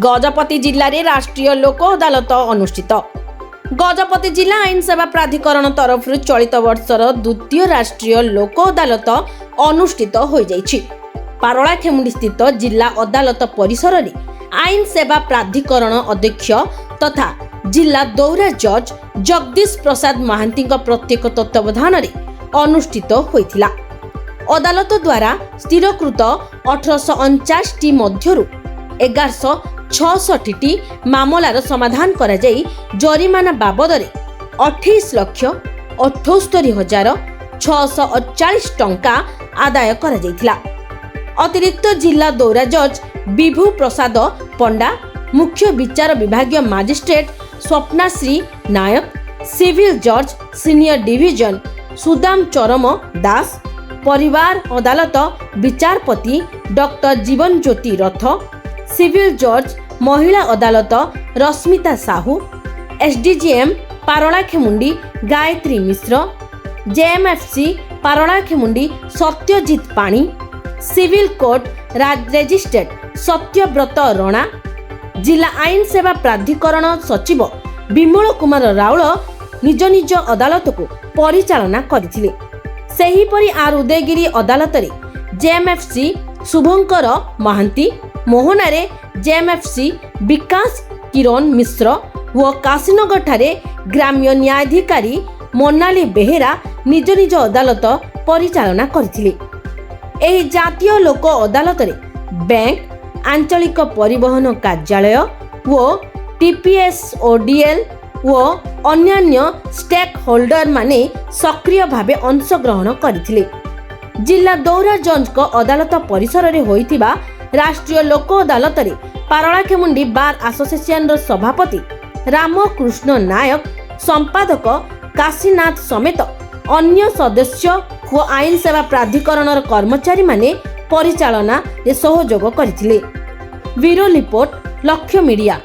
गजपति जिले में राष्ट्रीय लोक अदालत अनुष्ठित। गजपति जिला आईन सेवा प्राधिकरण तरफ चलित वर्षर द्वितीय राष्ट्रीय लोक अदालत अनुष्ठित हो जाइछि। पारलाखेमुंडी स्थित जिला अदालत परिसर में आईन सेवा प्राधिकरण अध्यक्ष तथा जिला दौरा जज जगदीश प्रसाद महांती प्रत्येक तत्वावधान अनुष्ठित होइथिला। अदालत द्वारा स्थिरकृत 1849 मध्यरु 1166 मामलार समाधान करा जाई जरिमाना बाबदरे 28,78,648 टंका आदाय करा जाइथिला। अतिरिक्त जिला दौरा जज विभू प्रसाद पंडा, मुख्य विचार विभागीय मजिस्ट्रेट स्वप्नाश्री नायक, सिविल जज सीनियर डिविजन सुदाम चरम दास, परिवार अदालत विचारपति डॉक्टर जीवन ज्योति रथ, सिविल जज महिला अदालत रश्मिता साहू, एसडीजीएम पारलाखेमुंडी गायत्री मिश्र, जेएमएफसी पारलाखेमुंडी सत्यजित पाणी, सिविल कोर्ट रेजिस्ट्रेट सत्यव्रत रणा, जिला आईन सेवा प्राधिकरण सचिव विमल कुमार राउल निज निज अदालत को परिचालना करथिले। सेहीपरि आर उदयगिरी अदालत रे जेएमएफसी शुभंकर महांती, मोहनारे जेएमएफसी विकास किरण मिश्र व काशीनगर ठारे ग्राम्य न्यायाधिकारी मोनाली बेहेरा निज निज अदालत परिचालना करथिले। एही जातीय लोक अदालत रे बैंक, आंचलिक परिवहन कार्यालय व टीपीएसओडीएल व अन्यान्य स्टेक होल्डर माने सक्रिय भावे अंशग्रहण करथिले। जिला दौरा जज को अदालत परिसर रे होइतिबा राष्ट्रीय लोक अदालत रे पारलाखेमुंडी बार एसोसिएशन रो सभापति रामकृष्ण नायक, संपादक काशीनाथ समेत अन्य सदस्य व आईन सेवा प्राधिकरण कर्मचारी माने परिचालना रे सहयोग करथिले। ब्यूरो रिपोर्ट लक्ष्य मीडिया।